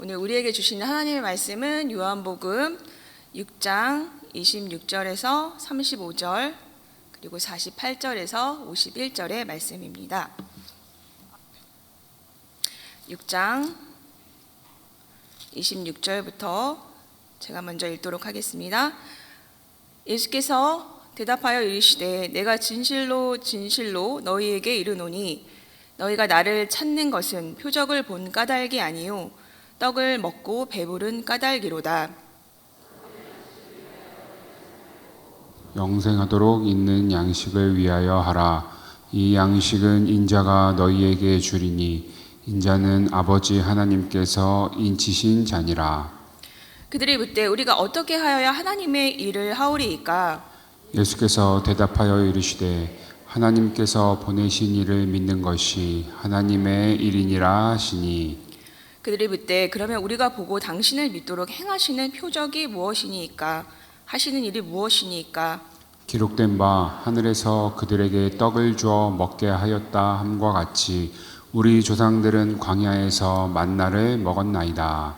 오늘 우리에게 주시는 하나님의 말씀은 요한복음 6장 26절에서 35절 그리고 48절에서 51절의 말씀입니다. 6장 26절부터 제가 먼저 읽도록 하겠습니다. 예수께서 대답하여 이르시되 내가 진실로 진실로 너희에게 이르노니 너희가 나를 찾는 것은 표적을 본 까닭이 아니요 떡을 먹고 배부른 까닭이로다. 영생하도록 있는 양식을 위하여 하라. 이 양식은 인자가 너희에게 주리니 인자는 아버지 하나님께서 인치신 자니라. 그들이 묻되 우리가 어떻게 하여야 하나님의 일을 하오리이까? 예수께서 대답하여 이르시되 하나님께서 보내신 이를 믿는 것이 하나님의 일이니라 하시니. 그들이 묻되 그러면 우리가 보고 당신을 믿도록 행하시는 표적이 무엇이니이까? 하시는 일이 무엇이니이까? 기록된 바 하늘에서 그들에게 떡을 주어 먹게 하였다 함과 같이 우리 조상들은 광야에서 만나를 먹었나이다.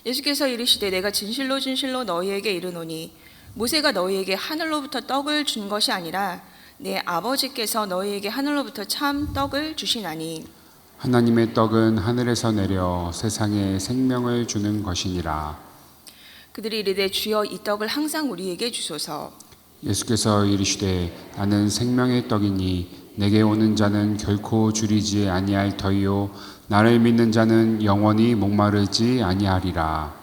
예수께서 이르시되 내가 진실로 진실로 너희에게 이르노니 모세가 너희에게 하늘로부터 떡을 준 것이 아니라 내 아버지께서 너희에게 하늘로부터 참 떡을 주시나니. 하나님의 떡은 하늘에서 내려 세상에 생명을 주는 것이니라. 그들이 이르되 주여 이 떡을 항상 우리에게 주소서. 예수께서 이르시되 나는 생명의 떡이니 내게 오는 자는 결코 줄이지 아니할 터이요 나를 믿는 자는 영원히 목마르지 아니하리라.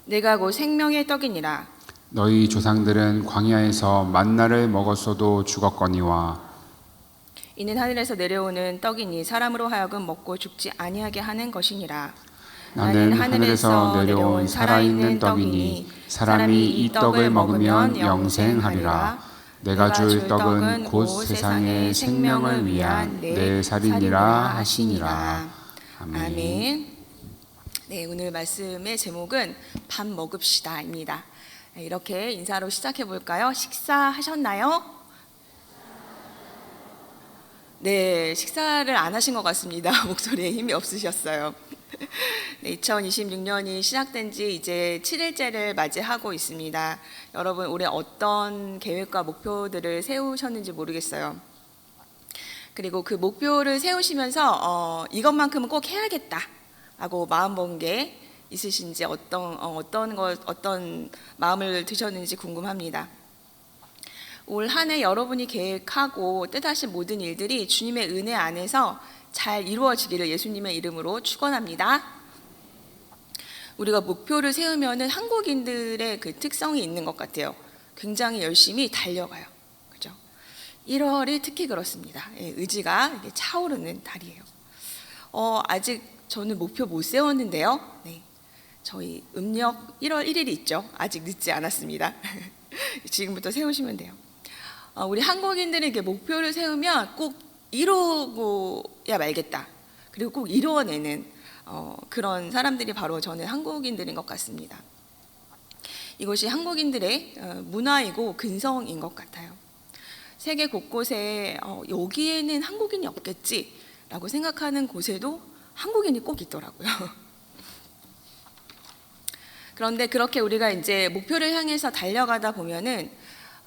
내가 곧 생명의 떡이니라. 너희 조상들은 광야에서 만나를 먹었어도 죽었거니와 이는 하늘에서 내려오는 떡이니 사람으로 하여금 먹고 죽지 아니하게 하는 것이니라. 나는 하늘에서 내려온 살아있는 떡이니 사람이 이 떡을 먹으면 영생하리라. 내가 줄 떡은 곧 세상의 생명을 위한 내 살이니라 하시니라. 아멘. 네, 오늘 말씀의 제목은 밥 먹읍시다입니다. 이렇게 인사로 시작해 볼까요? 식사하셨나요? 네, 식사를 안 하신 것 같습니다. 목소리에 힘이 없으셨어요. 네, 2026년이 시작된 지 이제 7일째를 맞이하고 있습니다. 여러분 올해 어떤 계획과 목표들을 세우셨는지 모르겠어요. 그리고 그 목표를 세우시면서 이것만큼은 꼭 해야겠다 라고 마음 먹은 게 있으신지 어떤 마음을 드셨는지 궁금합니다. 올 한 해 여러분이 계획하고 뜻하신 모든 일들이 주님의 은혜 안에서 잘 이루어지기를 예수님의 이름으로 축원합니다. 우리가 목표를 세우면은 한국인들의 그 특성이 있는 것 같아요. 굉장히 열심히 달려가요. 그죠? 1월이 특히 그렇습니다. 의지가 이렇게 차오르는 달이에요. 아직 저는 목표 못 세웠는데요. 네. 저희 음력 1월 1일이 있죠. 아직 늦지 않았습니다. 지금부터 세우시면 돼요. 우리 한국인들은 이렇게 목표를 세우면 꼭 이루고야 말겠다. 그리고 꼭 이루어내는 그런 사람들이 바로 저는 한국인들인 것 같습니다. 이것이 한국인들의 문화이고 근성인 것 같아요. 세계 곳곳에 여기에는 한국인이 없겠지라고 생각하는 곳에도 한국인이 꼭 있더라고요. 그런데 그렇게 우리가 이제 목표를 향해서 달려가다 보면은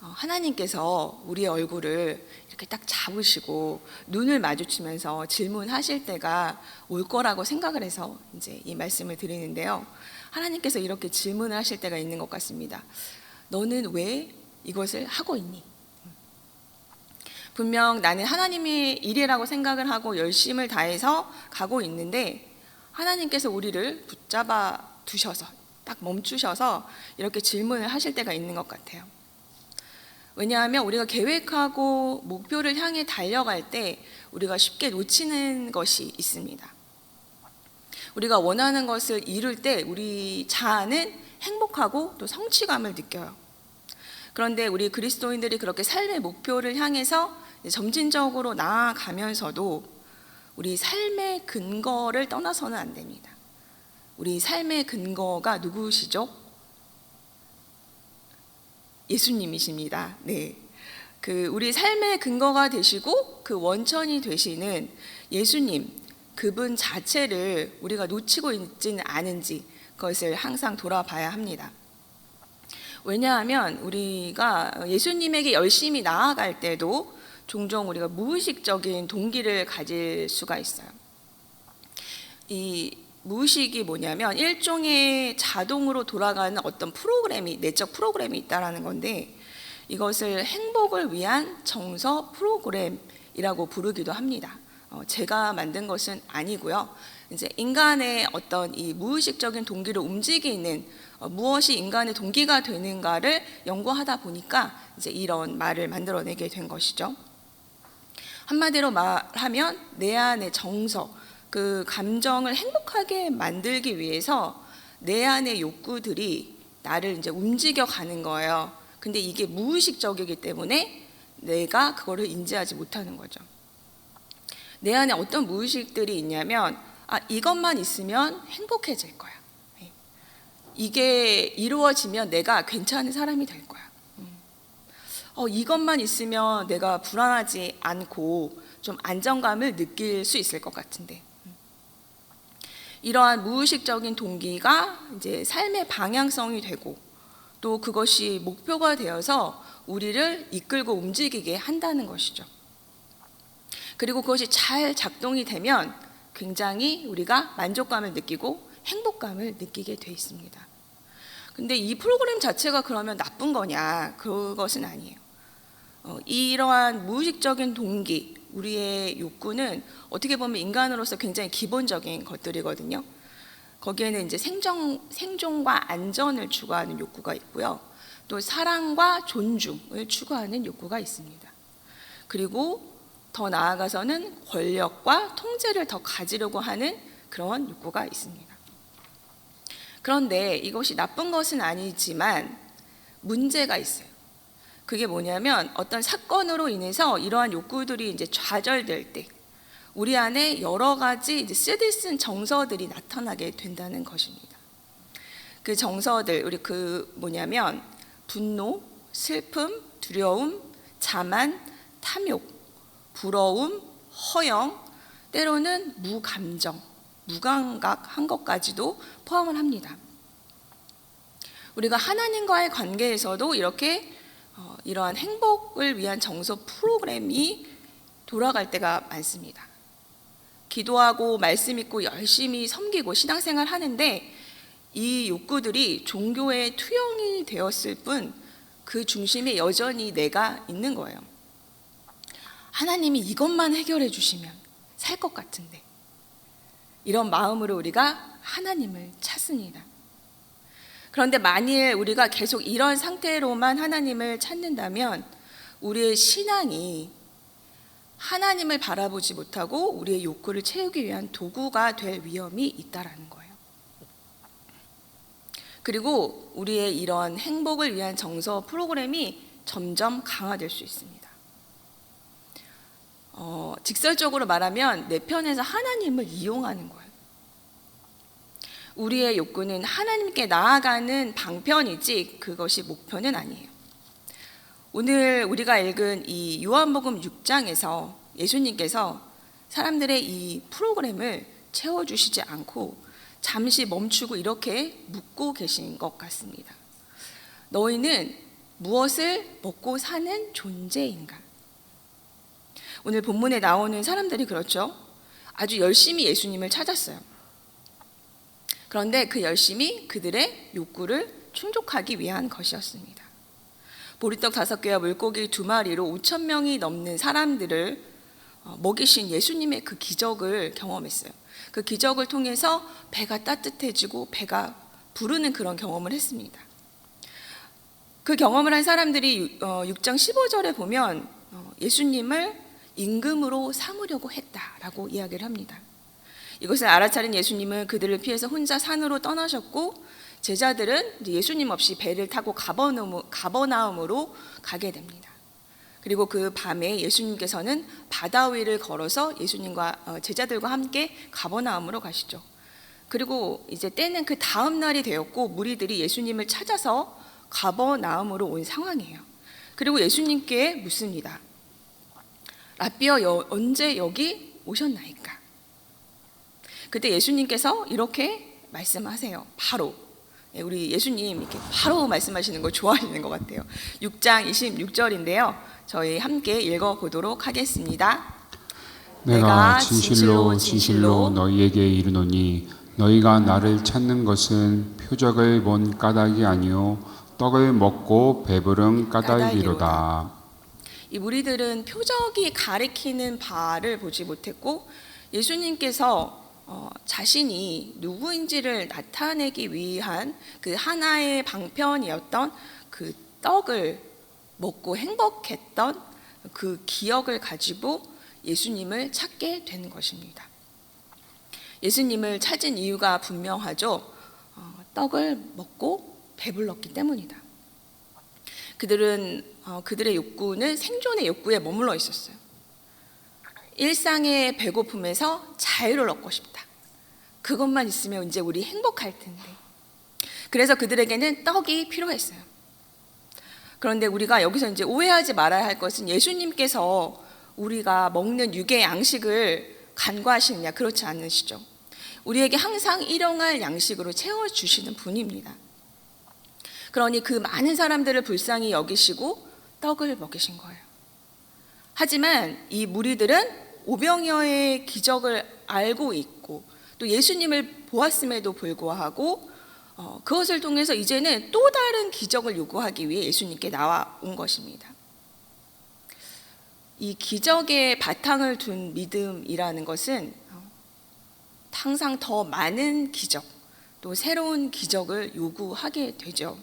하나님께서 우리의 얼굴을 이렇게 딱 잡으시고 눈을 마주치면서 질문하실 때가 올 거라고 생각을 해서 이제 이 말씀을 드리는데요. 하나님께서 이렇게 질문을 하실 때가 있는 것 같습니다. 너는 왜 이것을 하고 있니? 분명 나는 하나님의 일이라고 생각을 하고 열심을 다해서 가고 있는데 하나님께서 우리를 붙잡아 두셔서 딱 멈추셔서 이렇게 질문을 하실 때가 있는 것 같아요. 왜냐하면 우리가 계획하고 목표를 향해 달려갈 때 우리가 쉽게 놓치는 것이 있습니다. 우리가 원하는 것을 이룰 때 우리 자아는 행복하고 또 성취감을 느껴요. 그런데 우리 그리스도인들이 그렇게 삶의 목표를 향해서 점진적으로 나아가면서도 우리 삶의 근거를 떠나서는 안 됩니다. 우리 삶의 근거가 누구시죠? 예수님이십니다. 네. 우리 삶의 근거가 되시고 그 원천이 되시는 예수님, 그분 자체를 우리가 놓치고 있지는 않은지 그것을 항상 돌아봐야 합니다. 왜냐하면 우리가 예수님에게 열심히 나아갈 때도 종종 우리가 무의식적인 동기를 가질 수가 있어요. 이 무의식이 뭐냐면 일종의 자동으로 돌아가는 어떤 프로그램이, 내적 프로그램이 있다라는 건데, 이것을 행복을 위한 정서 프로그램이라고 부르기도 합니다. 제가 만든 것은 아니고요. 이제 인간의 어떤 이 무의식적인 동기를 움직이는 무엇이 인간의 동기가 되는가를 연구하다 보니까 이제 이런 말을 만들어내게 된 것이죠. 한마디로 말하면 내 안의 정서, 그 감정을 행복하게 만들기 위해서 내 안의 욕구들이 나를 이제 움직여 가는 거예요. 근데 이게 무의식적이기 때문에 내가 그거를 인지하지 못하는 거죠. 내 안에 어떤 무의식들이 있냐면, 이것만 있으면 행복해질 거야. 이게 이루어지면 내가 괜찮은 사람이 될 거야. 이것만 있으면 내가 불안하지 않고 좀 안정감을 느낄 수 있을 것 같은데. 이러한 무의식적인 동기가 이제 삶의 방향성이 되고, 또 그것이 목표가 되어서 우리를 이끌고 움직이게 한다는 것이죠. 그리고 그것이 잘 작동이 되면 굉장히 우리가 만족감을 느끼고 행복감을 느끼게 돼 있습니다. 근데 이 프로그램 자체가 그러면 나쁜 거냐? 그것은 아니에요. 이러한 무의식적인 동기, 우리의 욕구는 어떻게 보면 인간으로서 굉장히 기본적인 것들이거든요. 거기에는 이제 생존과 안전을 추구하는 욕구가 있고요. 또 사랑과 존중을 추구하는 욕구가 있습니다. 그리고 더 나아가서는 권력과 통제를 더 가지려고 하는 그런 욕구가 있습니다. 그런데 이것이 나쁜 것은 아니지만 문제가 있어요. 그게 뭐냐면 어떤 사건으로 인해서 이러한 욕구들이 이제 좌절될 때 우리 안에 여러 가지 이제 쓰디쓴 정서들이 나타나게 된다는 것입니다. 그 정서들, 우리 뭐냐면 분노, 슬픔, 두려움, 자만, 탐욕, 부러움, 허영, 때로는 무감정, 무감각한 것까지도 포함을 합니다. 우리가 하나님과의 관계에서도 이렇게 이러한 행복을 위한 정서 프로그램이 돌아갈 때가 많습니다. 기도하고 말씀 읽고 열심히 섬기고 신앙생활 하는데 이 욕구들이 종교의 투영이 되었을 뿐 그 중심에 여전히 내가 있는 거예요. 하나님이 이것만 해결해 주시면 살 것 같은데, 이런 마음으로 우리가 하나님을 찾습니다. 그런데 만일 우리가 계속 이런 상태로만 하나님을 찾는다면 우리의 신앙이 하나님을 바라보지 못하고 우리의 욕구를 채우기 위한 도구가 될 위험이 있다라는 거예요. 그리고 우리의 이런 행복을 위한 정서 프로그램이 점점 강화될 수 있습니다. 직설적으로 말하면 내 편에서 하나님을 이용하는 거예요. 우리의 욕구는 하나님께 나아가는 방편이지 그것이 목표는 아니에요. 오늘 우리가 읽은 이 요한복음 6장에서 예수님께서 사람들의 이 프로그램을 채워주시지 않고 잠시 멈추고 이렇게 묻고 계신 것 같습니다. 너희는 무엇을 먹고 사는 존재인가? 오늘 본문에 나오는 사람들이 그렇죠. 아주 열심히 예수님을 찾았어요. 그런데 그 열심이 그들의 욕구를 충족하기 위한 것이었습니다. 보리떡 5개와 물고기 2마리로 5,000명이 넘는 사람들을 먹이신 예수님의 그 기적을 경험했어요. 그 기적을 통해서 배가 따뜻해지고 배가 부르는 그런 경험을 했습니다. 그 경험을 한 사람들이 6장 15절에 보면 예수님을 임금으로 삼으려고 했다라고 이야기를 합니다. 이것을 알아차린 예수님은 그들을 피해서 혼자 산으로 떠나셨고 제자들은 예수님 없이 배를 타고 가버나움으로 가게 됩니다. 그리고 그 밤에 예수님께서는 바다 위를 걸어서 예수님과 제자들과 함께 가버나움으로 가시죠. 그리고 이제 때는 그 다음 날이 되었고 무리들이 예수님을 찾아서 가버나움으로 온 상황이에요. 그리고 예수님께 묻습니다. 라비어 언제 여기 오셨나이까? 그때 예수님께서 이렇게 말씀하세요. 바로. 우리 예수님 이렇게 바로 말씀하시는 거 좋아하시는 것 같아요. 6장 26절인데요. 저희 함께 읽어보도록 하겠습니다. 내가 진실로 진실로 너희에게 이르노니 너희가 나를 찾는 것은 표적을 본 까닭이 아니요 떡을 먹고 배부른 까닭이로다. 이 무리들은 표적이 가리키는 바를 보지 못했고 예수님께서 자신이 누구인지를 나타내기 위한 그 하나의 방편이었던 그 떡을 먹고 행복했던 그 기억을 가지고 예수님을 찾게 되는 것입니다. 예수님을 찾은 이유가 분명하죠. 떡을 먹고 배불렀기 때문이다. 그들은 그들의 욕구는 생존의 욕구에 머물러 있었어요. 일상의 배고픔에서 자유를 얻고 싶다. 그것만 있으면 이제 우리 행복할 텐데. 그래서 그들에게는 떡이 필요했어요. 그런데 우리가 여기서 이제 오해하지 말아야 할 것은 예수님께서 우리가 먹는 육의 양식을 간과하시느냐, 그렇지 않으시죠. 우리에게 항상 일용할 양식으로 채워주시는 분입니다. 그러니 그 많은 사람들을 불쌍히 여기시고 떡을 먹이신 거예요. 하지만 이 무리들은 오병이어의 기적을 알고 있고 또 예수님을 보았음에도 불구하고 그것을 통해서 이제는 또 다른 기적을 요구하기 위해 예수님께 나와온 것입니다. 이 기적의 바탕을 둔 믿음이라는 것은 항상 더 많은 기적, 또 새로운 기적을 요구하게 되죠.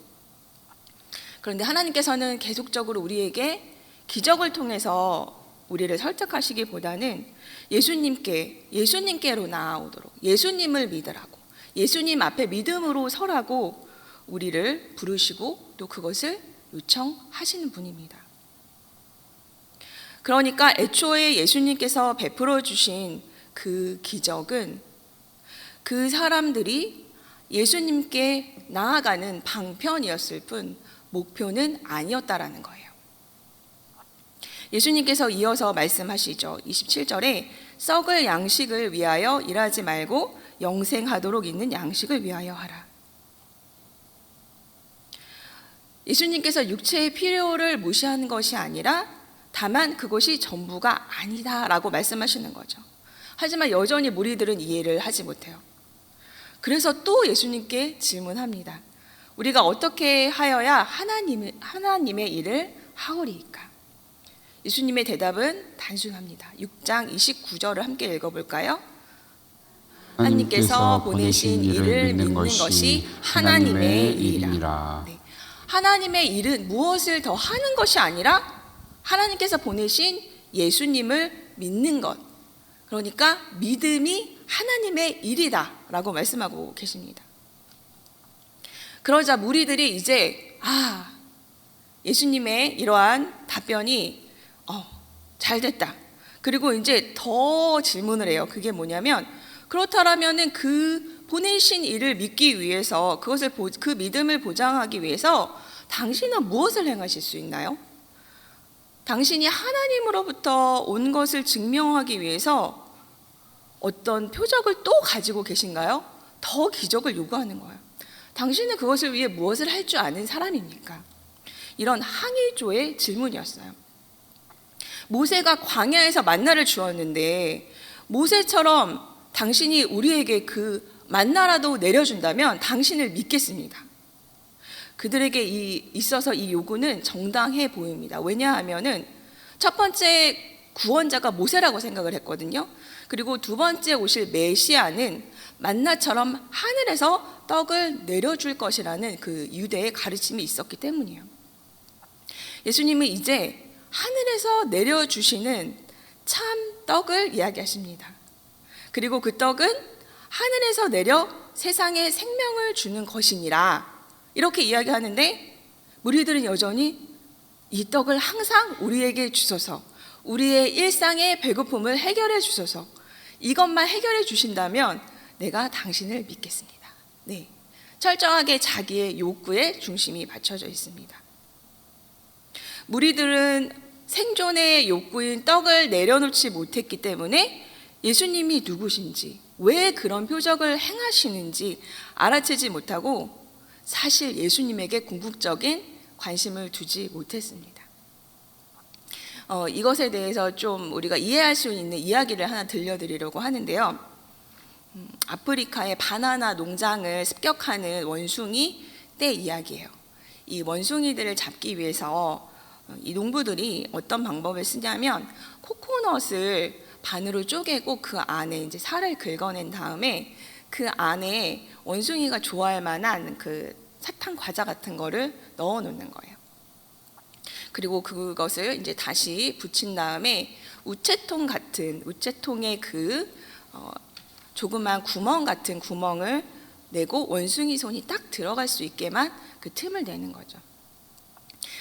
그런데 하나님께서는 계속적으로 우리에게 기적을 통해서 우리를 설득하시기보다는 예수님께로 나아오도록, 예수님을 믿으라고, 예수님 앞에 믿음으로 서라고 우리를 부르시고 또 그것을 요청하시는 분입니다. 그러니까 애초에 예수님께서 베풀어 주신 그 기적은 그 사람들이 예수님께 나아가는 방편이었을 뿐 목표는 아니었다라는 거예요. 예수님께서 이어서 말씀하시죠. 27절에 썩을 양식을 위하여 일하지 말고 영생하도록 있는 양식을 위하여 하라. 예수님께서 육체의 필요를 무시하는 것이 아니라 다만 그것이 전부가 아니다라고 말씀하시는 거죠. 하지만 여전히 무리들은 이해를 하지 못해요. 그래서 또 예수님께 질문합니다. 우리가 어떻게 하여야 하나님의 일을 하오리이까? 예수님의 대답은 단순합니다. 6장 29절을 함께 읽어볼까요? 하나님께서 보내신 일을 믿는 것이 하나님의 일이라. 네. 하나님의 일은 무엇을 더 하는 것이 아니라 하나님께서 보내신 예수님을 믿는 것. 그러니까 믿음이 하나님의 일이다라고 말씀하고 계십니다. 그러자 무리들이 이제 예수님의 이러한 답변이 잘 됐다. 그리고 이제 더 질문을 해요. 그게 뭐냐면 그렇다라면은 그 보내신 이를 믿기 위해서 그 믿음을 보장하기 위해서 당신은 무엇을 행하실 수 있나요? 당신이 하나님으로부터 온 것을 증명하기 위해서 어떤 표적을 또 가지고 계신가요? 더 기적을 요구하는 거예요. 당신은 그것을 위해 무엇을 할 줄 아는 사람입니까? 이런 항의조의 질문이었어요. 모세가 광야에서 만나를 주었는데 모세처럼 당신이 우리에게 그 만나라도 내려준다면 당신을 믿겠습니다. 그들에게 있어서 이 요구는 정당해 보입니다. 왜냐하면은 첫 번째 구원자가 모세라고 생각을 했거든요. 그리고 두 번째 오실 메시아는 만나처럼 하늘에서 떡을 내려줄 것이라는 그 유대의 가르침이 있었기 때문이에요. 예수님은 이제 하늘에서 내려주시는 참 떡을 이야기하십니다. 그리고 그 떡은 하늘에서 내려 세상에 생명을 주는 것이니라 이렇게 이야기하는데 무리들은 여전히 이 떡을 항상 우리에게 주소서, 우리의 일상의 배고픔을 해결해 주소서, 이것만 해결해 주신다면 내가 당신을 믿겠습니다. 네, 철저하게 자기의 욕구에 중심이 맞춰져 있습니다. 무리들은 생존의 욕구인 떡을 내려놓지 못했기 때문에 예수님이 누구신지, 왜 그런 표적을 행하시는지 알아채지 못하고 사실 예수님에게 궁극적인 관심을 두지 못했습니다. 이것에 대해서 좀 우리가 이해할 수 있는 이야기를 하나 들려드리려고 하는데요. 아프리카의 바나나 농장을 습격하는 원숭이 때 이야기예요. 이 원숭이들을 잡기 위해서 이 농부들이 어떤 방법을 쓰냐면 코코넛을 반으로 쪼개고 그 안에 이제 살을 긁어낸 다음에 그 안에 원숭이가 좋아할 만한 그 사탕 과자 같은 거를 넣어 놓는 거예요. 그리고 그것을 이제 다시 붙인 다음에 우체통의 그 조그만 구멍 같은 구멍을 내고 원숭이 손이 딱 들어갈 수 있게만 그 틈을 내는 거죠.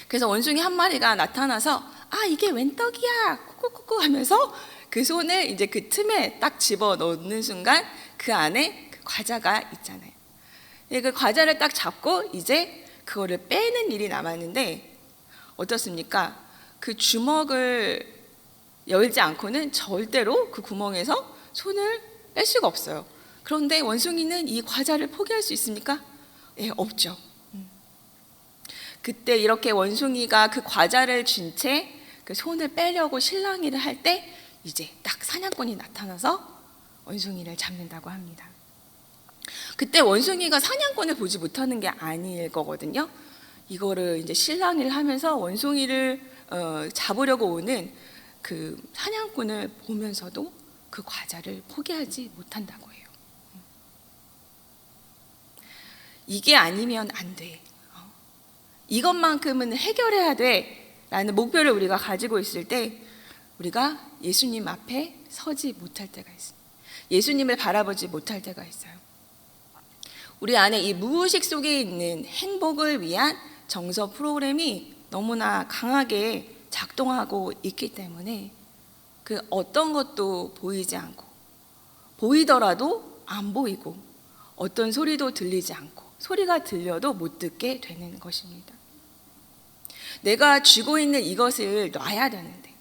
그래서 원숭이 한 마리가 나타나서 이게 웬 떡이야 코코코코 하면서 그 손을 이제 그 틈에 딱 집어 넣는 순간 그 안에 그 과자가 있잖아요. 그 과자를 딱 잡고 이제 그거를 빼는 일이 남았는데 어떻습니까? 그 주먹을 열지 않고는 절대로 그 구멍에서 손을 뺄 수가 없어요. 그런데 원숭이는 이 과자를 포기할 수 있습니까? 예, 없죠. 그때 이렇게 원숭이가 그 과자를 쥔 채 그 손을 빼려고 실랑이를 할 때 이제 딱 사냥꾼이 나타나서 원숭이를 잡는다고 합니다. 그때 원숭이가 사냥꾼을 보지 못하는 게 아닐 거거든요. 이거를 이제 실랑이를 하면서 원숭이를 잡으려고 오는 그 사냥꾼을 보면서도 그 과자를 포기하지 못한다고 해요. 이게 아니면 안 돼. 이것만큼은 해결해야 돼. 라는 목표를 우리가 가지고 있을 때 우리가 예수님 앞에 서지 못할 때가 있습니다. 예수님을 바라보지 못할 때가 있어요. 우리 안에 이 무의식 속에 있는 행복을 위한 정서 프로그램이 너무나 강하게 작동하고 있기 때문에 그 어떤 것도 보이지 않고 보이더라도 안 보이고 어떤 소리도 들리지 않고 소리가 들려도 못 듣게 되는 것입니다. 내가 쥐고 있는 이것을 놔야 되는데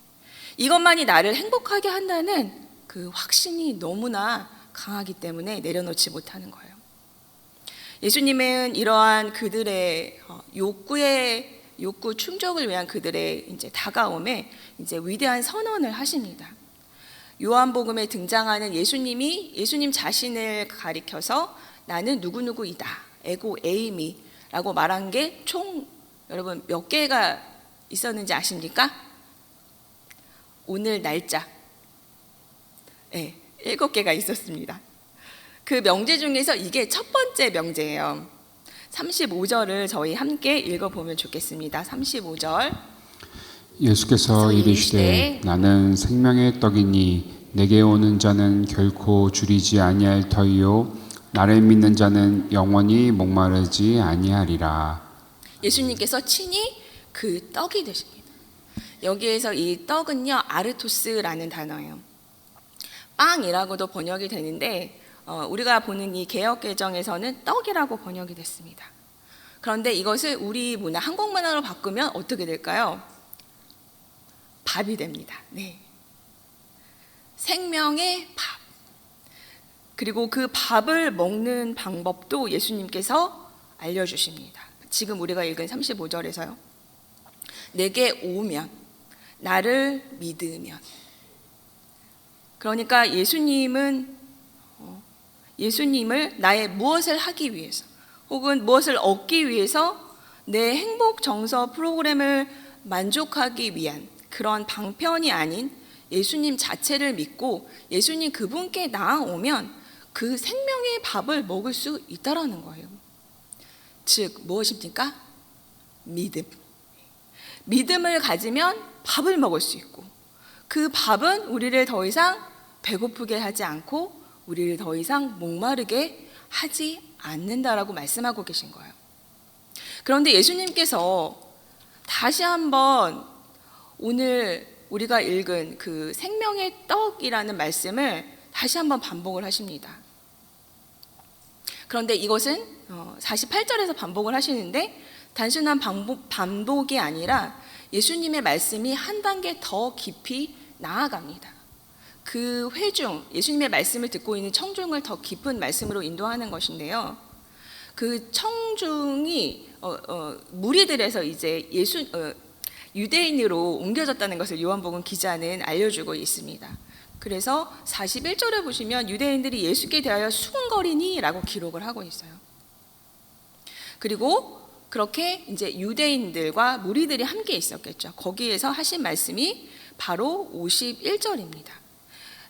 이것만이 나를 행복하게 한다는 그 확신이 너무나 강하기 때문에 내려놓지 못하는 거예요. 예수님은 이러한 그들의 욕구 충족을 위한 그들의 이제 다가옴에 이제 위대한 선언을 하십니다. 요한복음에 등장하는 예수님 자신을 가리켜서 나는 누구누구이다. 에고 에이미라고 말한 게 총 여러분 몇 개가 있었는지 아십니까? 오늘 날짜 7개가 있었습니다. 그 명제 중에서 이게 첫 번째 명제예요. 35절을 저희 함께 읽어보면 좋겠습니다. 35절 예수께서 이르시되 나는 생명의 떡이니 내게 오는 자는 결코 줄이지 아니할 터이요 나를 믿는 자는 영원히 목마르지 아니하리라. 예수님께서 친히 그 떡이 되십니다. 여기에서 이 떡은요 아르토스라는 단어예요. 빵이라고도 번역이 되는데 우리가 보는 이 개역개정에서는 떡이라고 번역이 됐습니다. 그런데 이것을 우리 문화 한국 문화로 바꾸면 어떻게 될까요? 밥이 됩니다. 네. 생명의 밥. 그리고 그 밥을 먹는 방법도 예수님께서 알려주십니다. 지금 우리가 읽은 35절에서요. 내게 오면, 나를 믿으면. 그러니까 예수님을 나의 무엇을 하기 위해서 혹은 무엇을 얻기 위해서 내 행복 정서 프로그램을 만족하기 위한 그런 방편이 아닌 예수님 자체를 믿고 예수님 그분께 나아오면 그 생명의 밥을 먹을 수 있다라는 거예요. 즉 무엇입니까? 믿음을 가지면 밥을 먹을 수 있고 그 밥은 우리를 더 이상 배고프게 하지 않고 우리를 더 이상 목마르게 하지 않는다라고 말씀하고 계신 거예요. 그런데 예수님께서 다시 한번 오늘 우리가 읽은 그 생명의 떡이라는 말씀을 다시 한번 반복을 하십니다. 그런데 이것은 48절에서 반복을 하시는데 단순한 반복이 아니라 예수님의 말씀이 한 단계 더 깊이 나아갑니다. 그 회중, 예수님의 말씀을 듣고 있는 청중을 더 깊은 말씀으로 인도하는 것인데요. 그 청중이 무리들에서 이제 유대인으로 옮겨졌다는 것을 요한복음 기자는 알려주고 있습니다. 그래서 41절에 보시면 유대인들이 예수께 대하여 수군거리니 라고 기록을 하고 있어요. 그리고 그렇게 이제 유대인들과 무리들이 함께 있었겠죠. 거기에서 하신 말씀이 바로 51절입니다.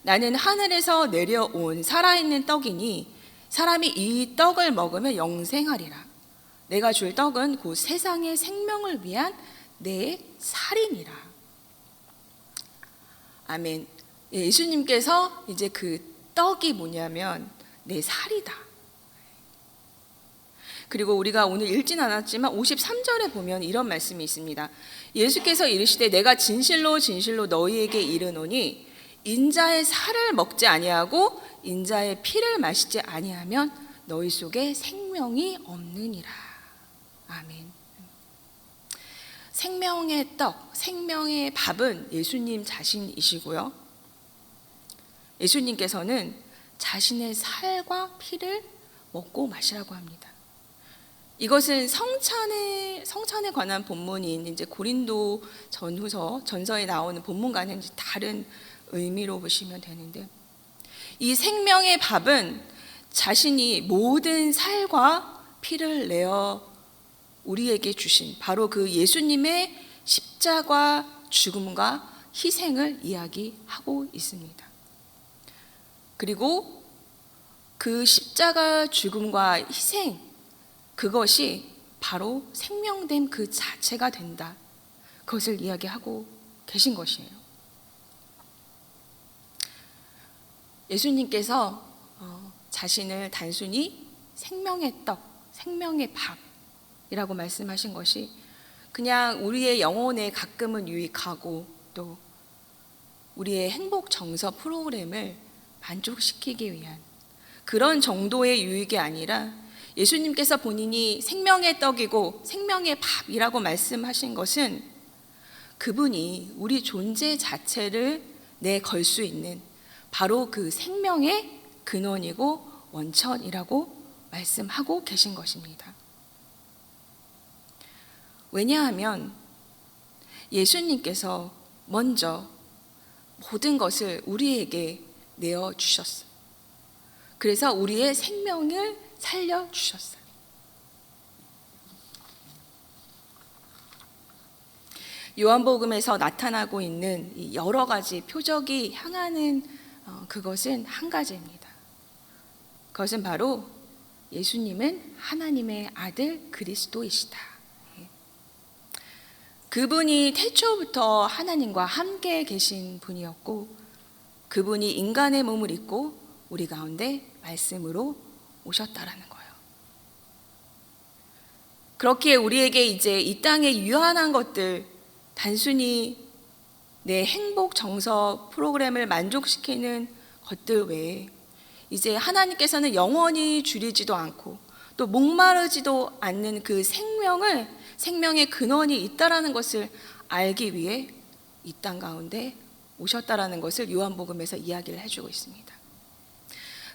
나는 하늘에서 내려온 살아있는 떡이니 사람이 이 떡을 먹으면 영생하리라. 내가 줄 떡은 곧 세상의 생명을 위한 내 살이니라. 아멘. 예수님께서 이제 그 떡이 뭐냐면 내 살이다. 그리고 우리가 오늘 읽진 않았지만 53절에 보면 이런 말씀이 있습니다. 예수께서 이르시되 내가 진실로 진실로 너희에게 이르노니 인자의 살을 먹지 아니하고 인자의 피를 마시지 아니하면 너희 속에 생명이 없느니라. 아멘. 생명의 떡, 생명의 밥은 예수님 자신이시고요. 예수님께서는 자신의 살과 피를 먹고 마시라고 합니다. 이것은 성찬에 관한 본문인 이제 고린도 전서에 나오는 본문과는 다른 의미로 보시면 되는데, 이 생명의 밥은 자신이 모든 살과 피를 내어 우리에게 주신 바로 그 예수님의 십자가 죽음과 희생을 이야기하고 있습니다. 그리고 그 십자가 죽음과 희생, 그것이 바로 생명됨 그 자체가 된다. 그것을 이야기하고 계신 것이에요. 예수님께서 자신을 단순히 생명의 떡, 생명의 밥이라고 말씀하신 것이 그냥 우리의 영혼에 가끔은 유익하고 또 우리의 행복 정서 프로그램을 만족시키기 위한 그런 정도의 유익이 아니라 예수님께서 본인이 생명의 떡이고 생명의 밥이라고 말씀하신 것은 그분이 우리 존재 자체를 내걸 수 있는 바로 그 생명의 근원이고 원천이라고 말씀하고 계신 것입니다. 왜냐하면 예수님께서 먼저 모든 것을 우리에게 내어주셨어요. 그래서 우리의 생명을 살려주셨어요. 요한복음에서 나타나고 있는 여러 가지 표적이 향하는 그것은 한 가지입니다. 그것은 바로 예수님은 하나님의 아들 그리스도이시다. 그분이 태초부터 하나님과 함께 계신 분이었고 그분이 인간의 몸을 입고 우리 가운데 말씀으로 오셨다라는 거예요. 그렇게 우리에게 이제 이 땅에 유한한 것들, 단순히 내 행복 정서 프로그램을 만족시키는 것들 외에 이제 하나님께서는 영원히 줄이지도 않고 또 목마르지도 않는 그 생명의 근원이 있다라는 것을 알기 위해 이 땅 가운데 오셨다라는 것을 요한복음에서 이야기를 해주고 있습니다.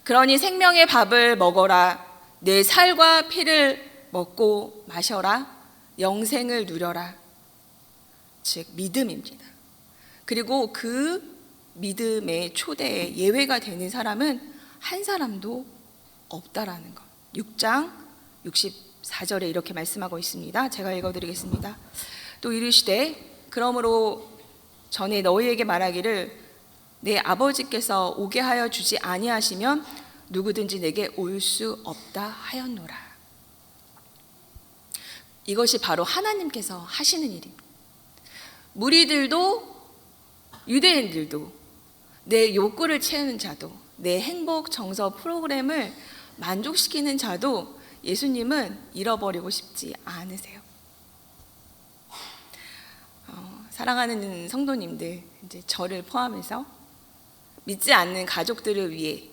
그러니 생명의 밥을 먹어라, 내 살과 피를 먹고 마셔라, 영생을 누려라. 즉 믿음입니다. 그리고 그 믿음의 초대에 예외가 되는 사람은 한 사람도 없다라는 것. 6장 64절에 이렇게 말씀하고 있습니다. 제가 읽어드리겠습니다. 또 이르시되 그러므로 전에 너희에게 말하기를 내 아버지께서 오게 하여 주지 아니하시면 누구든지 내게 올 수 없다 하였노라. 이것이 바로 하나님께서 하시는 일입니다. 무리들도 유대인들도 내 욕구를 채우는 자도 내 행복 정서 프로그램을 만족시키는 자도 예수님은 잃어버리고 싶지 않으세요. 사랑하는 성도님들, 이제 저를 포함해서 믿지 않는 가족들을 위해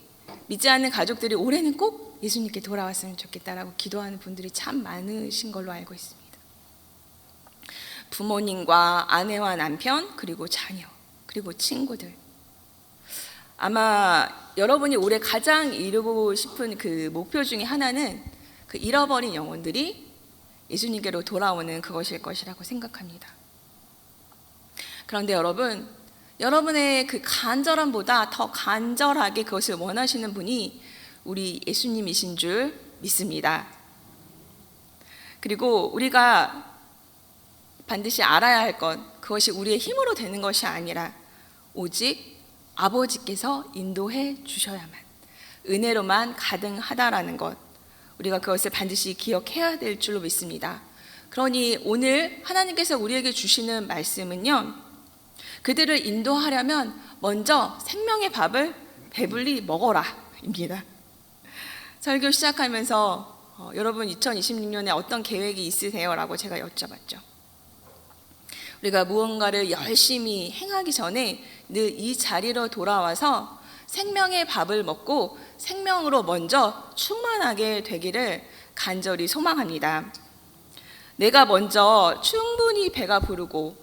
믿지 않는 가족들이 올해는 꼭 예수님께 돌아왔으면 좋겠다라고 기도하는 분들이 참 많으신 걸로 알고 있습니다. 부모님과 아내와 남편 그리고 자녀 그리고 친구들, 아마 여러분이 올해 가장 이루고 싶은 그 목표 중에 하나는 그 잃어버린 영혼들이 예수님께로 돌아오는 그것일 것이라고 생각합니다. 그런데 여러분, 여러분의 그 간절함보다 더 간절하게 그것을 원하시는 분이 우리 예수님이신 줄 믿습니다. 그리고 우리가 반드시 알아야 할 것, 그것이 우리의 힘으로 되는 것이 아니라 오직 아버지께서 인도해 주셔야만, 은혜로만 가능하다라는 것, 우리가 그것을 반드시 기억해야 될 줄로 믿습니다. 그러니 오늘 하나님께서 우리에게 주시는 말씀은요, 그들을 인도하려면 먼저 생명의 밥을 배불리 먹어라 입니다. 설교 시작하면서 여러분 2026년에 어떤 계획이 있으세요? 라고 제가 여쭤봤죠. 우리가 무언가를 열심히 행하기 전에 늘 이 자리로 돌아와서 생명의 밥을 먹고 생명으로 먼저 충만하게 되기를 간절히 소망합니다. 내가 먼저 충분히 배가 부르고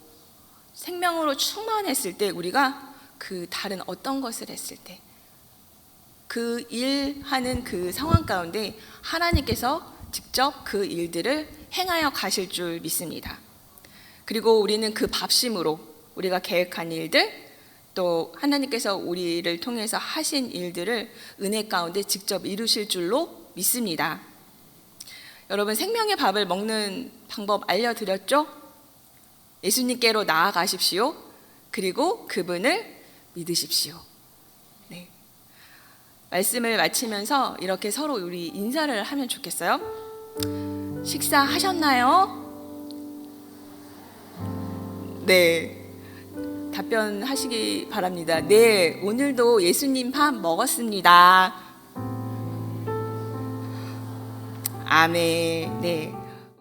생명으로 충만했을 때, 우리가 그 다른 어떤 것을 했을 때, 그 일하는 그 상황 가운데 하나님께서 직접 그 일들을 행하여 가실 줄 믿습니다. 그리고 우리는 그 밥심으로 우리가 계획한 일들, 또 하나님께서 우리를 통해서 하신 일들을 은혜 가운데 직접 이루실 줄로 믿습니다. 여러분, 생명의 밥을 먹는 방법 알려드렸죠? 예수님께로 나아가십시오. 그리고 그분을 믿으십시오. 네. 말씀을 마치면서 이렇게 서로 우리 인사를 하면 좋겠어요. 식사하셨나요? 네. 답변하시기 바랍니다. 네, 오늘도 예수님 밥 먹었습니다. 아멘. 네.